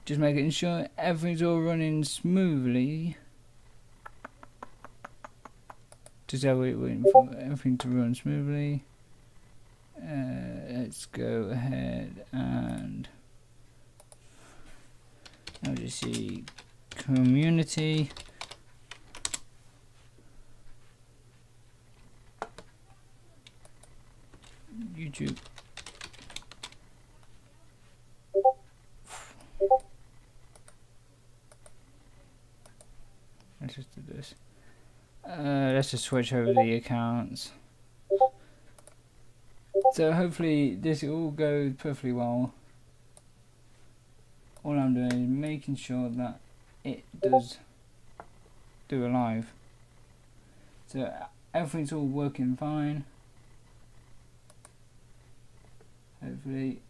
just making sure everything's all running smoothly. Just waiting for everything to run smoothly. Let's go ahead and LJC Community. YouTube. Let's just do this. Let's just switch over the accounts. So hopefully this all goes perfectly well. All I'm doing is making sure that it does do a live. So everything's all working fine. Hopefully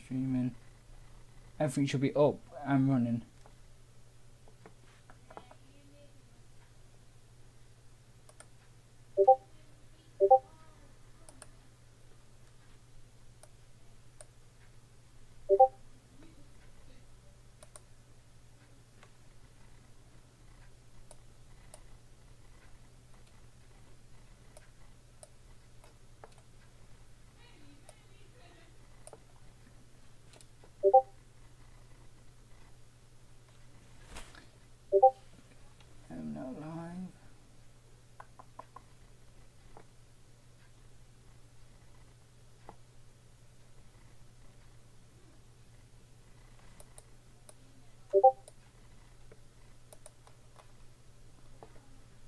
streaming. Everything should be up and running. I'm not live.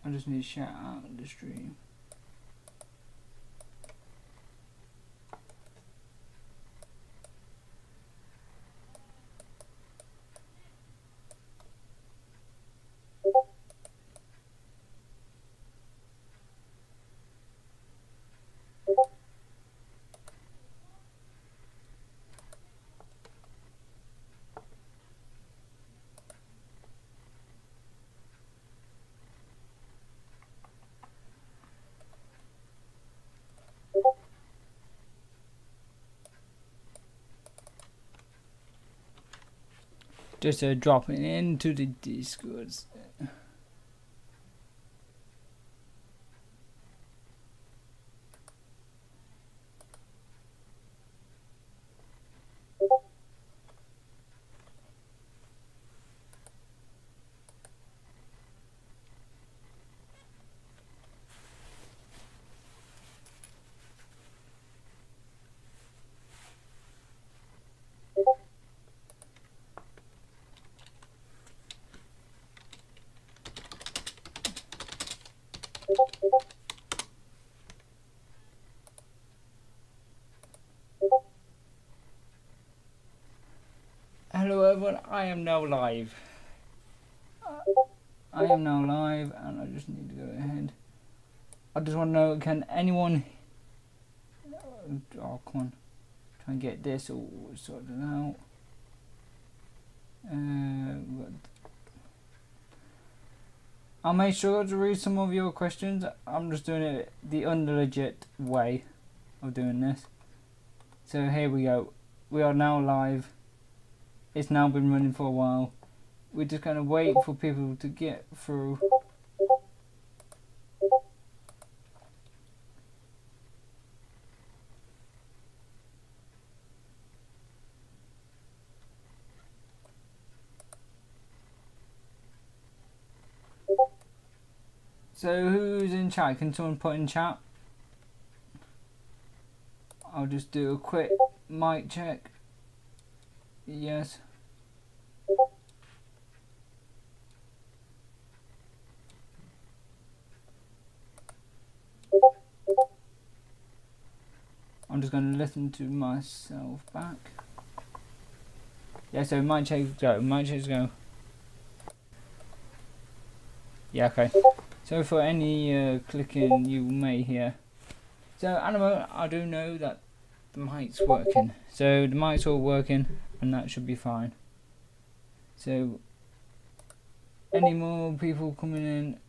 I just need to shout out the stream. Just dropping into the Discords. Hello everyone, I am now live. I am now live and I just need to go ahead. I just want to know, can anyone... Oh, come on. Try and get this all sorted out. I may struggle to read some of your questions. I'm just doing it the unlegit way of doing this. So here we go. We are now live. It's now been running for a while. We're just going to wait for people to get through. So who's in chat? Can someone put in chat? I'll just do a quick mic check. Yes. I'm just going to listen to myself back. Yeah, so mic check go. Mic check go. Yeah, okay. So for any clicking you may hear. So Animo, I do know that the mic's working. So the mic's all working and that should be fine. So any more people coming in?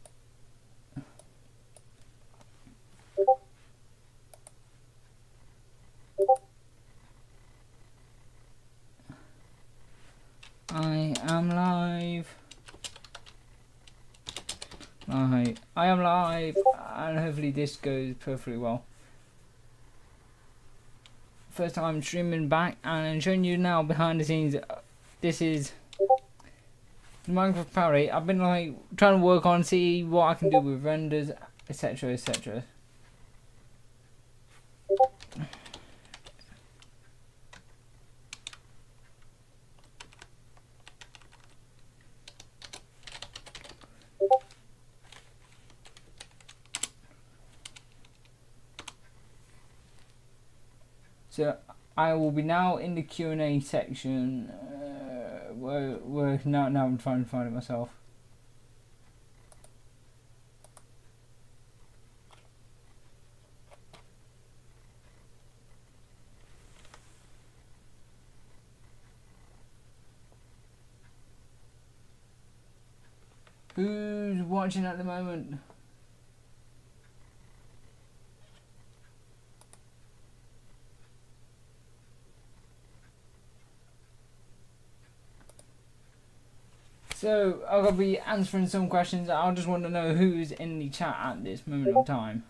I am live. Right, I am live, and hopefully this goes perfectly well. First time streaming back, and I'm showing you now behind the scenes. This is the Minecraft parody. I've been like trying to work on, see what I can do with renders, etc, etc. So I will be now in the Q&A section. Where now I'm trying to find it myself. Who's watching at the moment? So I'll be answering some questions. I just want to know who's in the chat at this moment of time.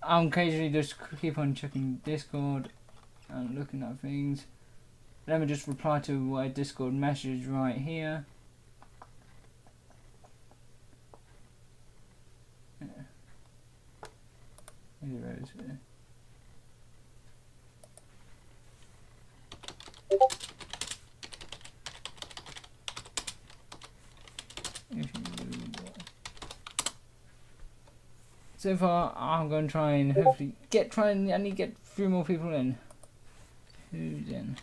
I'm occasionally just keep on checking Discord and looking at things. Let me just reply to my Discord message right here. So far, I'm going to try and hopefully I need to get 3 more people in. Who's in?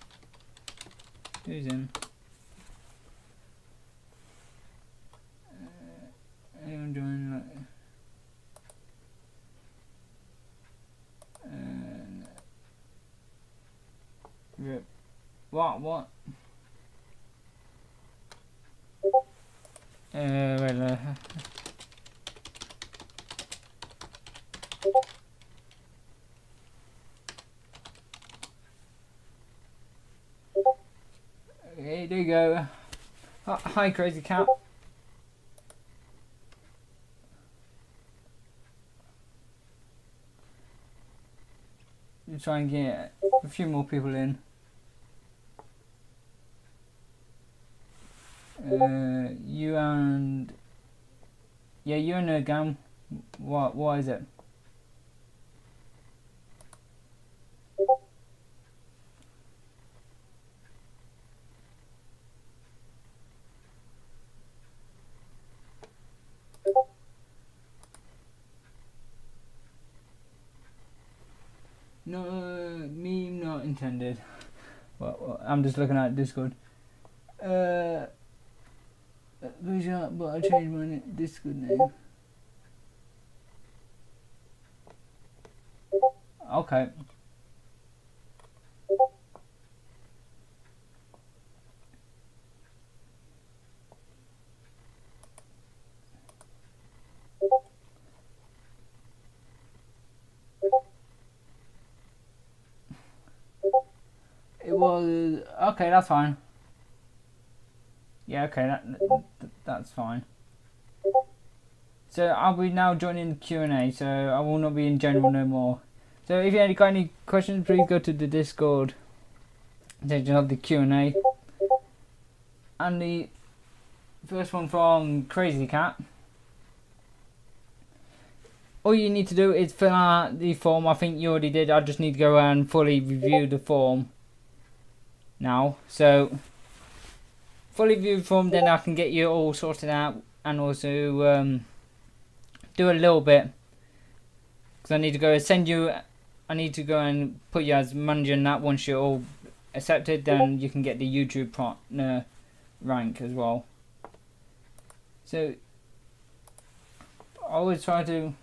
Who's in? Anyone join? Rip. What? Well, okay, there you go. Hi, Crazy Cat. You try and get a few more people in. You and Gam. What is it? No, meme not intended. Well, I'm just looking at Discord. But I changed my Discord name. Okay. It was okay. That's fine. Yeah, okay. That's fine. So I'll be now joining the Q&A. So I will not be in general no more. So if you got any questions, please go to the Discord section of the Q&A. And the first one from Crazy Cat. All you need to do is fill out the form. I think you already did. I just need to go and fully review the form now. So fully review the form, then I can get you all sorted out, and also do a little bit, because I need to go send you. I need to go and put you as manager in that. Once you're all accepted, then you can get the YouTube partner rank as well. So I always try to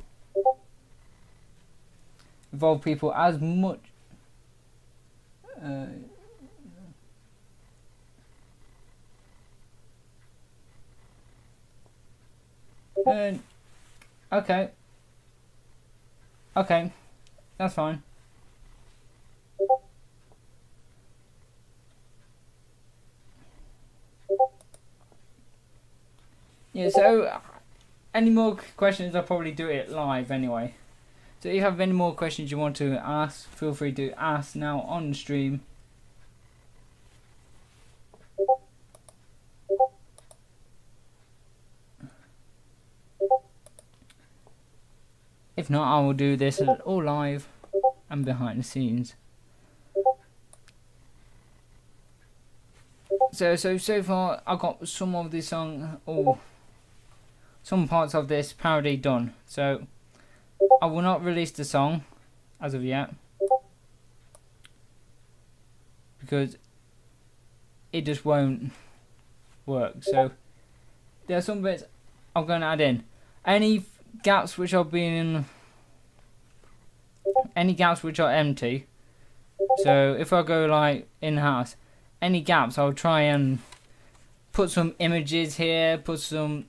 involve people as much Okay. Okay. That's fine. Yeah, so any more questions, I'll probably do it live anyway. So if you have any more questions you want to ask, feel free to ask now on the stream. If not, I will do this all live and behind the scenes. So far I got some of this song, some parts of this parody done. So I will not release the song as of yet because it just won't work. So there are some bits I'm going to add in. Any gaps which are empty. So if I go like in-house, any gaps I'll try and put some images here, probably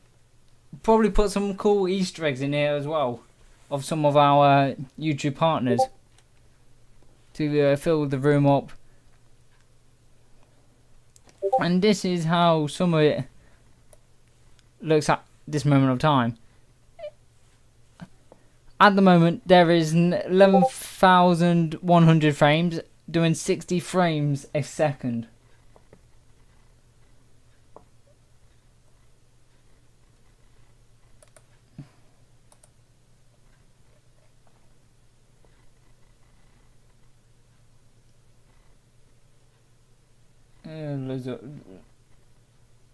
put some cool Easter eggs in here as well of some of our YouTube partners to fill the room up. And this is how some of it looks at this moment of time. At the moment there is 11,100 frames doing 60 frames a second.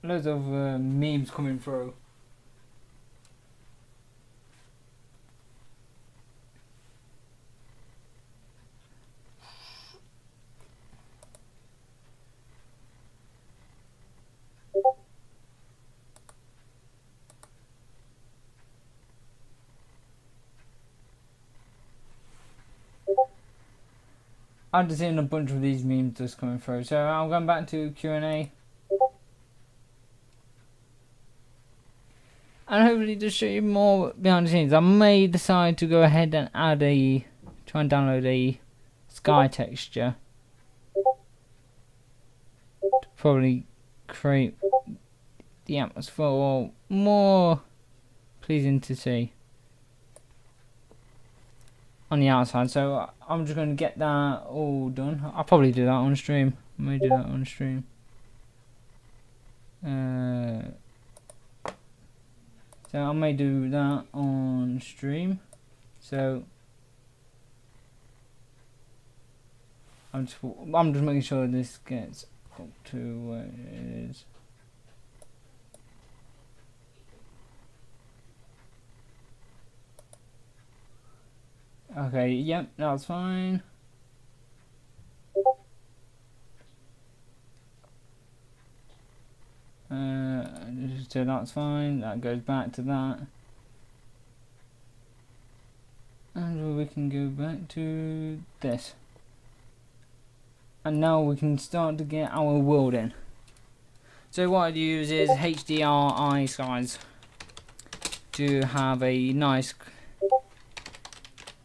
Loads of memes coming through. I've just seen a bunch of these memes just coming through. So I'm going back to Q&A. And hopefully just show you more behind the scenes. I may decide to go ahead and try and download a sky texture. To probably create the atmosphere more pleasing to see on the outside. So I'm just going to get that all done. I'll probably do that on stream. I may do that on stream. So I may do that on stream. So I'm just making sure this gets up to where it is. Okay, yep, that's fine. So that's fine, that goes back to that. And we can go back to this. And now we can start to get our world in. So what I'd use is HDRI skies to have a nice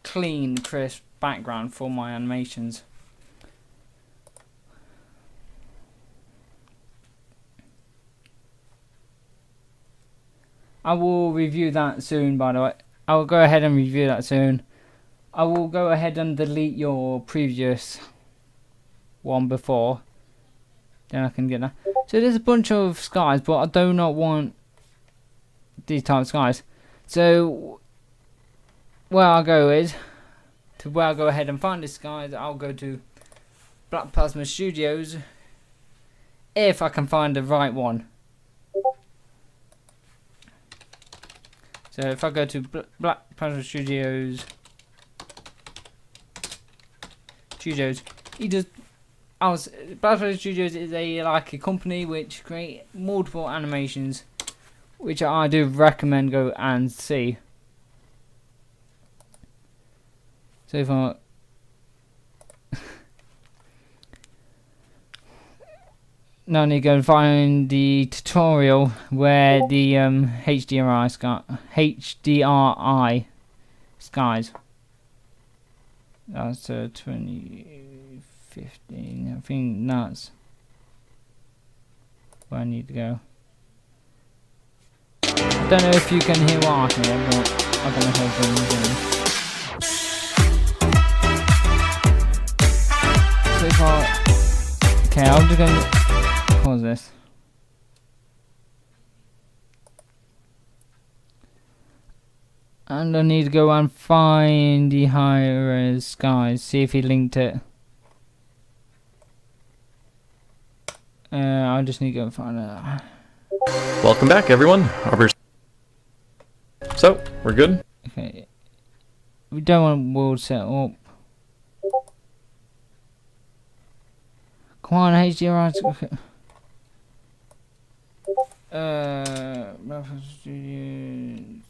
clean, crisp background for my animations. I will review that soon, by the way. I will go ahead and review that soon. I will go ahead and delete your previous one before. Then I can get that. So there's a bunch of skies, but I do not want these type of skies. So where I'll go is, where I'll go ahead and find this skies, I'll go to Black Plasma Studios. If I can find the right one. So if I go to Black Plasma Studios, Black Plasma Studios is like a company which create multiple animations, which I do recommend go and see. So if I now I need to go and find the tutorial where the HDRI skies. That's 2015. I think that's where I need to go. I don't know if you can hear what I hear, but I don't know how I'm doing. So far, okay, I'm just going to pause this. And I need to go and find the high-res skies, see if he linked it. I just need to go and find it. Welcome back, everyone. So, we're good? Okay. We don't want world set up. Come on, HDRI. Studios.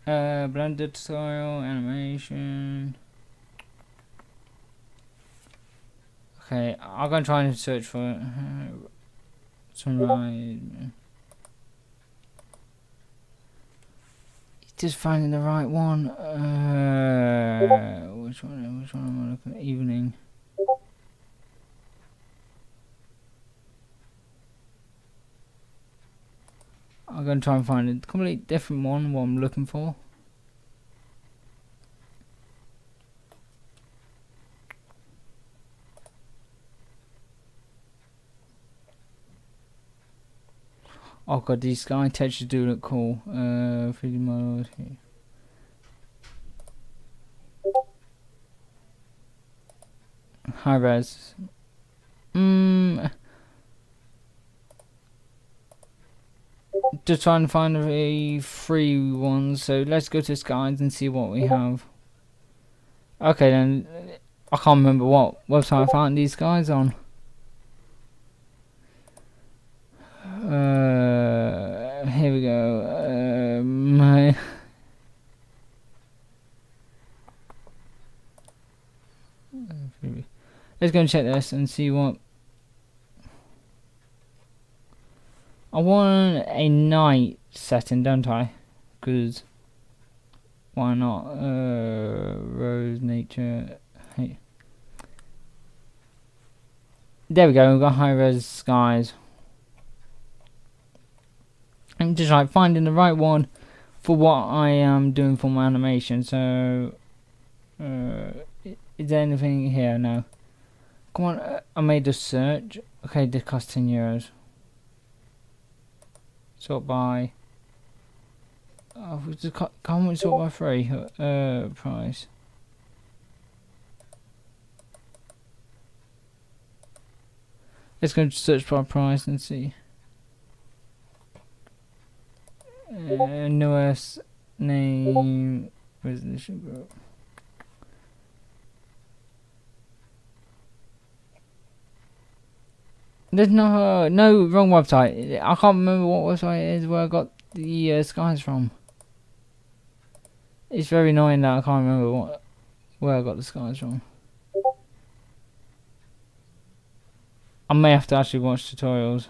Blended tutorial, animation. Okay, I'm gonna try and search for it. Sunrise. Just finding the right one. Which one am I looking at? Evening. I'm gonna try and find a completely different one. What I'm looking for. Oh god, these sky textures do look cool. 3D models. High res. Just trying to find a free one. So let's go to skies and see what we have. Okay then, I can't remember what website I found these guys on. Here we go. Let's go and check this and see what. I want a night setting, don't I? Because why not? Rose, nature. Hey. There we go. We've got high res skies. I'm just like finding the right one for what I am doing for my animation. So, is there anything here? No. Come on, I made a search. Okay, this costs €10. Sort by. Oh, can't we sort by free? Price. Let's go search by price and see. Newest name resolution group. There's no wrong website. I can't remember what website it is where I got the skies from. It's very annoying that I can't remember where I got the skies from. I may have to actually watch tutorials.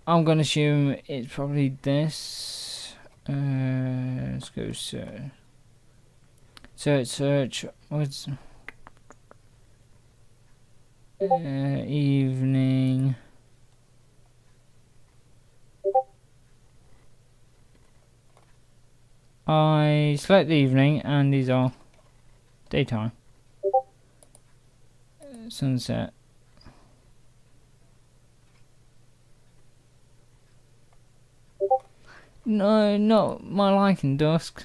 I'm gonna assume it's probably this. Let's go search. What's evening? I select the evening, and these are daytime. Sunset. No, not my liking, dusk.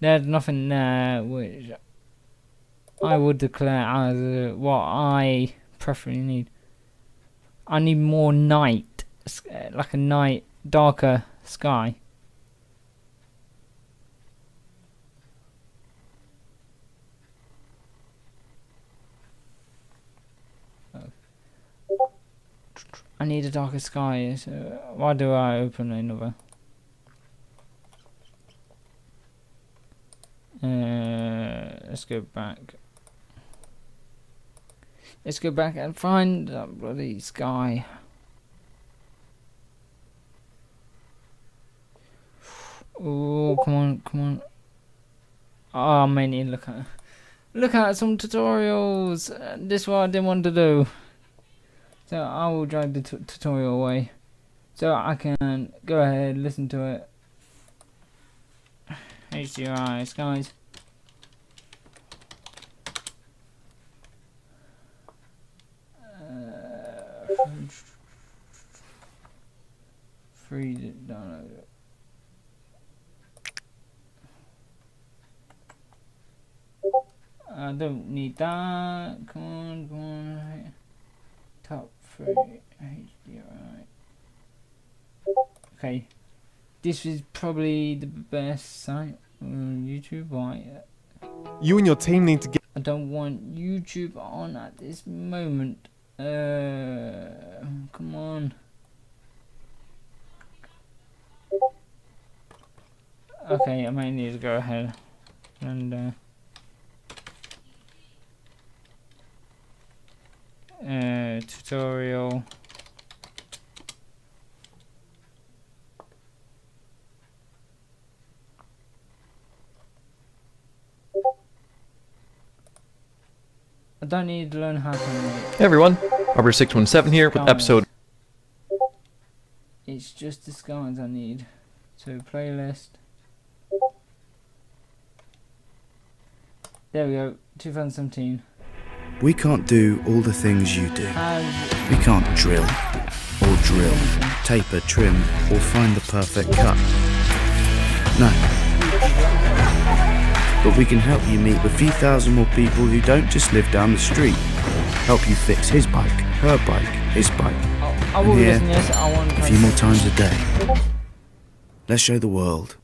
There's nothing there which I would declare as what I preferably need. I need more night, like a night, darker sky. I need a darker sky, so why do I open another? let's go back. Let's go back and find that bloody sky. Oh, come on, come on. Oh, I may need to look at some tutorials. This is what I didn't want to do. So I will drag the tutorial away, so I can go ahead, listen to it. HDRI, guys. Free to download it. I don't need that. Come on, come on. Top 3 HDRI. Okay, this is probably the best site on YouTube. Why? You and your team need to get. I don't want YouTube on at this moment. Come on. Okay, I might need to go ahead and tutorial. I don't need to learn how to animate. Hey everyone, Arbor617 here with episode. It's just the skies I need. So playlist. There we go, 2017. We can't do all the things you do. We can't drill, taper, trim, or find the perfect cut. No. But we can help you meet the few thousand more people who don't just live down the street. Help you fix his bike, her bike, his bike. I will and here, listen to this. I want a few more times a day. Let's show the world.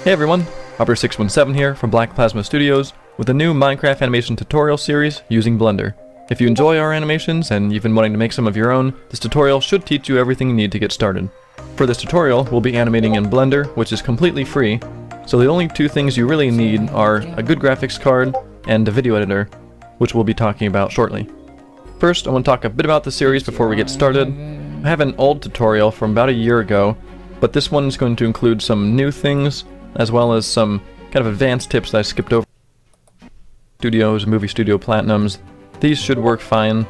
Hey everyone, Arbor617 here from Black Plasma Studios with a new Minecraft animation tutorial series using Blender. If you enjoy our animations and you've been wanting to make some of your own, this tutorial should teach you everything you need to get started. For this tutorial, we'll be animating in Blender, which is completely free, so the only two things you really need are a good graphics card and a video editor, which we'll be talking about shortly. First, I want to talk a bit about the series before we get started. I have an old tutorial from about a year ago, but this one is going to include some new things, as well as some kind of advanced tips that I skipped over. Studios, Movie Studio Platinums, these should work fine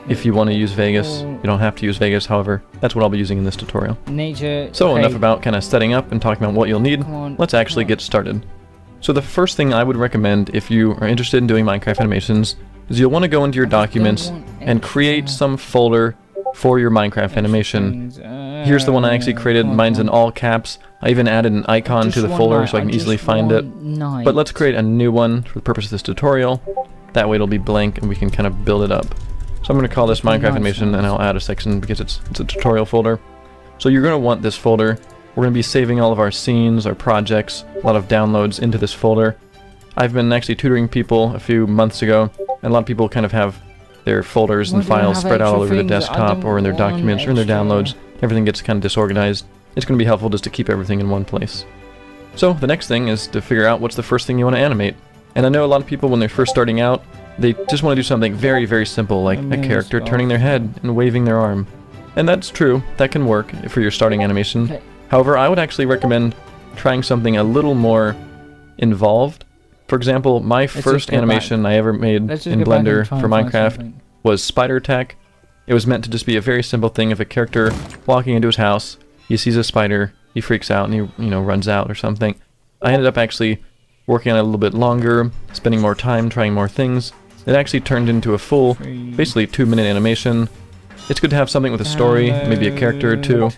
if you want to use Vegas. You don't have to use Vegas, however. That's what I'll be using in this tutorial. Nature. So enough about kind of setting up and talking about what you'll need. Let's actually get started. So the first thing I would recommend if you are interested in doing Minecraft animations is you'll want to go into your documents and create some folder for your Minecraft animation. Here's the one I actually created. Mine's in all caps. I even added an icon to the folder so I can easily find it. But let's create a new one for the purpose of this tutorial. That way it'll be blank and we can kind of build it up. So I'm going to call this Minecraft animation and I'll add a section because it's a tutorial folder. So you're going to want this folder. We're going to be saving all of our scenes, our projects, a lot of downloads into this folder. I've been actually tutoring people a few months ago, and a lot of people kind of have their folders and files spread out all over the desktop or in their documents or in their downloads. Everything gets kind of disorganized. It's going to be helpful just to keep everything in one place. So the next thing is to figure out what's the first thing you want to animate. And I know a lot of people when they're first starting out, they just want to do something very, very simple, like a character turning their head and waving their arm. And that's true, that can work for your starting animation. However, I would actually recommend trying something a little more involved. For example, my first animation I ever made in Blender for Minecraft was Spider Attack. It was meant to just be a very simple thing of a character walking into his house, he sees a spider, he freaks out and he, runs out or something. I ended up actually working on it a little bit longer, spending more time, trying more things. It actually turned into a full, basically 2-minute animation. It's good to have something with a story, maybe a character or two.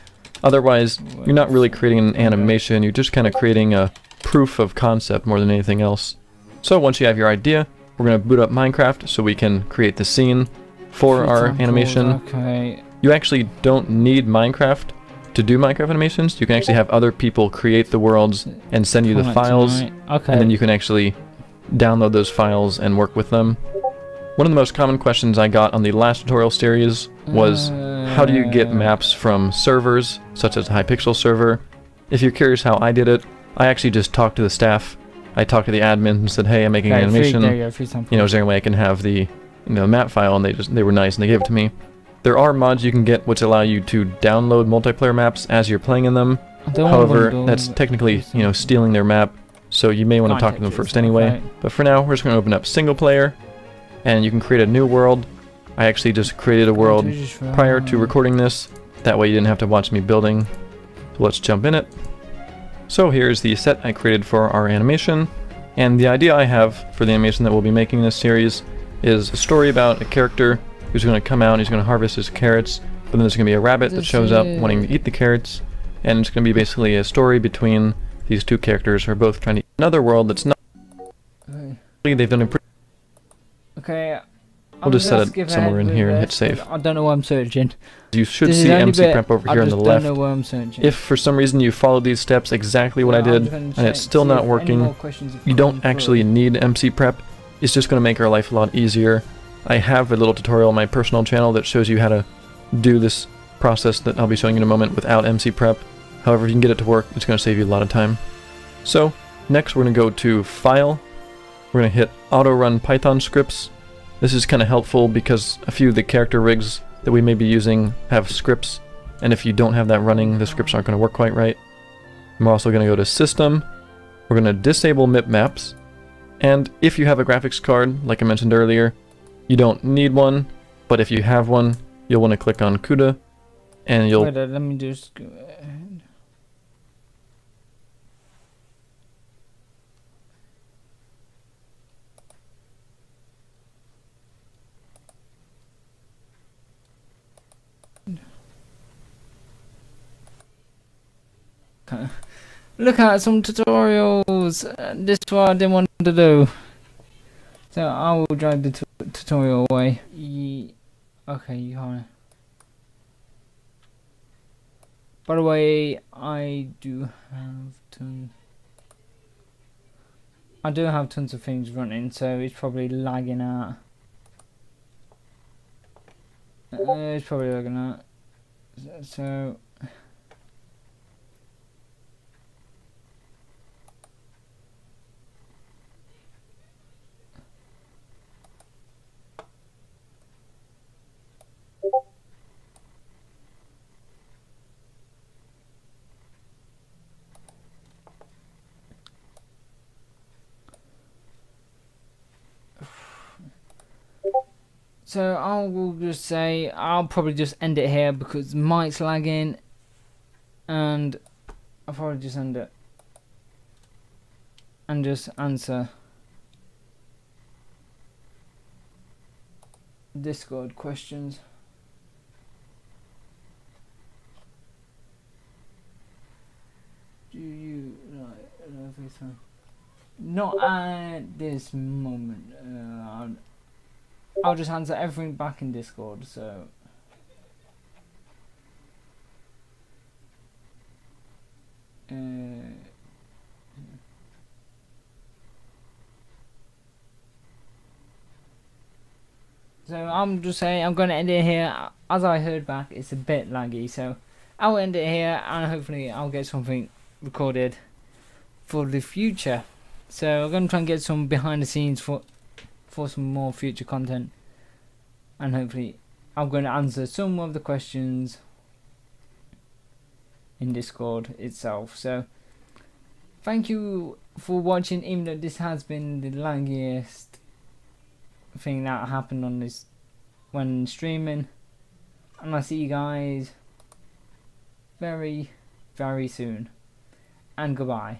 Otherwise, you're not really creating an animation, you're just kind of creating a proof of concept more than anything else. So once you have your idea, we're going to boot up Minecraft so we can create the scene for our animation. You actually don't need Minecraft to do Minecraft animations. You can actually have other people create the worlds and send you the files, and then you can actually download those files and work with them. One of the most common questions I got on the last tutorial series was, how do you get maps from servers, such as a Hypixel server? If you're curious how I did it, I actually just talked to the staff I talked to the admin and said, hey, I'm making an animation. You know, is there any way I can have the map file? And they were nice and they gave it to me. There are mods you can get which allow you to download multiplayer maps as you're playing in them. However, that's technically, stealing their map, so you may want to talk to them first anyway. But for now, we're just going to open up single player, and you can create a new world. I actually just created a world prior to recording this. That way you didn't have to watch me building. So let's jump in it. So here's the set I created for our animation. And the idea I have for the animation that we'll be making in this series is a story about a character who's going to come out and he's going to harvest his carrots. But then there's going to be a rabbit that shows up wanting to eat the carrots. And it's going to be basically a story between these two characters who are both trying to eat another world that's not... Okay. They've done a pretty... Okay. We'll just set it somewhere in here and hit save. I don't know what I'm searching. You should see MC Prep over here on the left. I don't know what I'm searching. If for some reason you followed these steps exactly what I did and it's still not working, you don't actually need MC Prep. It's just going to make our life a lot easier. I have a little tutorial on my personal channel that shows you how to do this process that I'll be showing you in a moment without MC Prep. However, if you can get it to work, it's going to save you a lot of time. So, next we're going to go to File. We're going to hit Auto Run Python Scripts. This is kind of helpful because a few of the character rigs that we may be using have scripts, and if you don't have that running, the scripts aren't going to work quite right. I'm also going to go to System. We're going to disable MIP maps, and if you have a graphics card, like I mentioned earlier, you don't need one, but if you have one, you'll want to click on CUDA, and you'll... Wait, let me just go ahead. Look at some tutorials. This is what I didn't want to do. So I will drive the tutorial away. Okay, you can't. By the way, I do have tons of things running, so it's probably lagging out. It's probably lagging out. So. So I will just say I'll probably just end it here because mic's lagging, and I'll probably just end it and just answer Discord questions. Do you like FaceTime? Not at this moment. I'll just answer everything back in Discord, so... So I'm just saying I'm going to end it here. As I heard back, it's a bit laggy, so I'll end it here, and hopefully I'll get something recorded for the future. So I'm going to try and get some behind the scenes for some more future content, and hopefully I'm going to answer some of the questions in Discord itself. So thank you for watching, even though this has been the laggiest thing that happened on this when streaming, and I'll see you guys very, very soon, and goodbye.